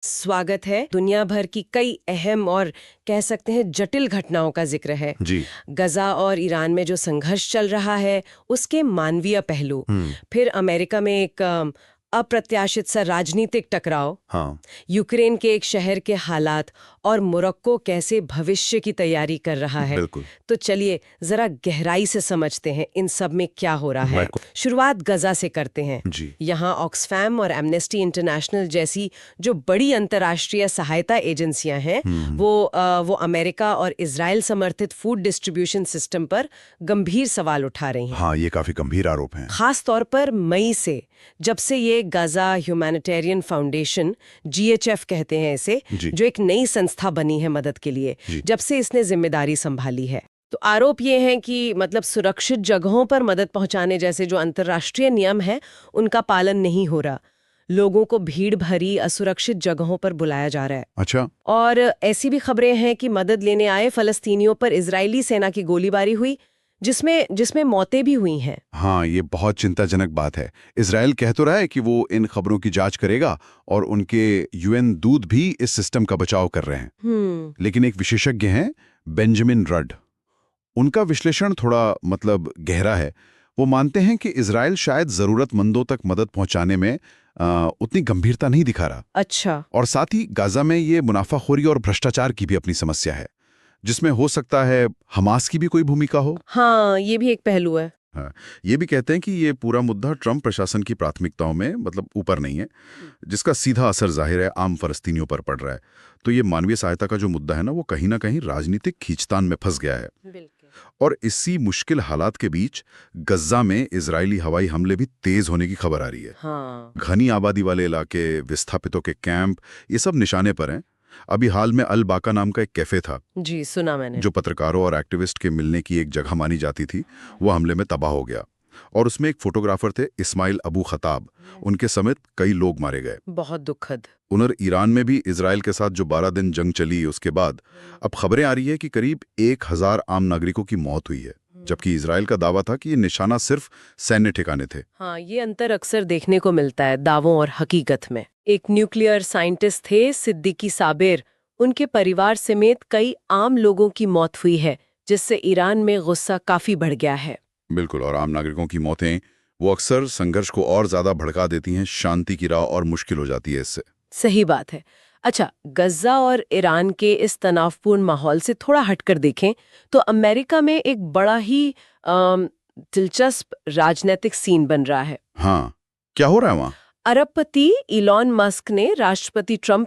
स्वागत है। दुनिया भर की कई अहम और कह सकते हैं जटिल घटनाओं का जिक्र है। जी। गजा और ईरान में जो संघर्ष चल रहा है उसके मानवीय पहलू, फिर अमेरिका में एक अप्रत्याशित सा राजनीतिक टकराव, हाँ। यूक्रेन के एक शहर के हालात और मोरक्को कैसे भविष्य की तैयारी कर रहा है। बिल्कुल। तो चलिए जरा गहराई से समझते हैं इन सब में क्या हो रहा है। बिल्कुल। शुरुआत गजा से करते हैं। जी। यहाँ ऑक्सफैम और एमनेस्टी इंटरनेशनल जैसी जो बड़ी अंतर्राष्ट्रीय सहायता एजेंसियां हैं वो अमेरिका और इजराइल समर्थित फूड डिस्ट्रीब्यूशन सिस्टम पर गंभीर सवाल उठा रही हैं। हाँ, ये काफी गंभीर आरोप हैं। खास तौर पर मई से, जब से ये गाजा ह्यूमैनिटेरियन फाउंडेशन, GHF कहते हैं इसे, जो एक नई संस्था बनी है मदद के लिए, जब से इसने जिम्मेदारी संभाली है। तो आरोप ये है कि मतलब सुरक्षित जगहों पर मदद पहुंचाने जैसे जो अंतर्राष्ट्रीय नियम हैं उनका पालन नहीं हो रहा। लोगों को भीड़ भरी असुरक्षित जगहों पर बुलाया जा रहा है। अच्छा। और ऐसी भी खबरें हैं कि मदद लेने आए फलस्तीनियों पर इजरायली सेना की गोलीबारी हुई, जिसमें मौतें भी हुई हैं। हाँ, ये बहुत चिंताजनक बात है। इजराइल कह तो रहा है कि वो इन खबरों की जांच करेगा और उनके UN दूत भी इस सिस्टम का बचाव कर रहे हैं। लेकिन एक विशेषज्ञ हैं, बेंजामिन रड। उनका विश्लेषण थोड़ा गहरा है। वो मानते हैं कि इजराइल शायद जरूरतमंदों तक मदद पहुंचाने में उतनी गंभीरता नहीं दिखा रहा। अच्छा। और साथ ही गाजा में ये मुनाफाखोरी और भ्रष्टाचार की भी अपनी समस्या है, जिसमें हो सकता है हमास की भी कोई भूमिका हो। हाँ, ये भी एक पहलू है। हाँ, ये भी कहते हैं कि ये पूरा मुद्दा ट्रंप प्रशासन की प्राथमिकताओं में ऊपर नहीं है, जिसका सीधा असर जाहिर है आम फलस्तीनियों पर पड़ रहा है। तो ये मानवीय सहायता का जो मुद्दा है ना, वो कहीं ना कहीं राजनीतिक खींचतान में फंस गया है। और इसी मुश्किल हालात के बीच गज्जा में इजरायली हवाई हमले भी तेज होने की खबर आ रही है। हाँ। घनी आबादी वाले इलाके, विस्थापितों के कैंप, ये सब निशाने पर हैं। अभी हाल में अल बाका नाम का एक कैफे था, जी सुना मैंने, जो पत्रकारों और एक्टिविस्ट के मिलने की एक जगह मानी जाती थी, वो हमले में तबाह हो गया। और उसमें एक फोटोग्राफर थे, इस्माइल अबू खताब, उनके समेत कई लोग मारे गए। बहुत दुखद। उधर ईरान में भी इजराइल के साथ जो 12 दिन जंग चली, उसके बाद अब खबरें आ रही है कि करीब 1000 आम नागरिकों की मौत हुई है, जबकि इजराइल का दावा था कि ये निशाना सिर्फ सैन्य ठिकाने थे। हाँ, ये अंतर अक्सर देखने को मिलता है दावों और हकीकत में। एक न्यूक्लियर साइंटिस्ट थे सिद्दीकी साबिर, उनके परिवार समेत कई आम लोगों की मौत हुई है, जिससे ईरान में गुस्सा काफी बढ़ गया है। बिल्कुल। और आम नागरिकों की मौतें वो अक्सर संघर्ष को और ज्यादा भड़का देती हैं, शांति की राह और मुश्किल हो जाती है इससे। सही बात है। अच्छा, गज्जा और ईरान के इस तनावपूर्ण माहौल से थोड़ा हटकर देखें तो अमेरिका में एक बड़ा ही दिलचस्प राजनीतिक सीन बन रहा है। हाँ, क्या हो रहा है वहाँ? अरबपति इलॉन मस्क ने राष्ट्रपति ट्रंप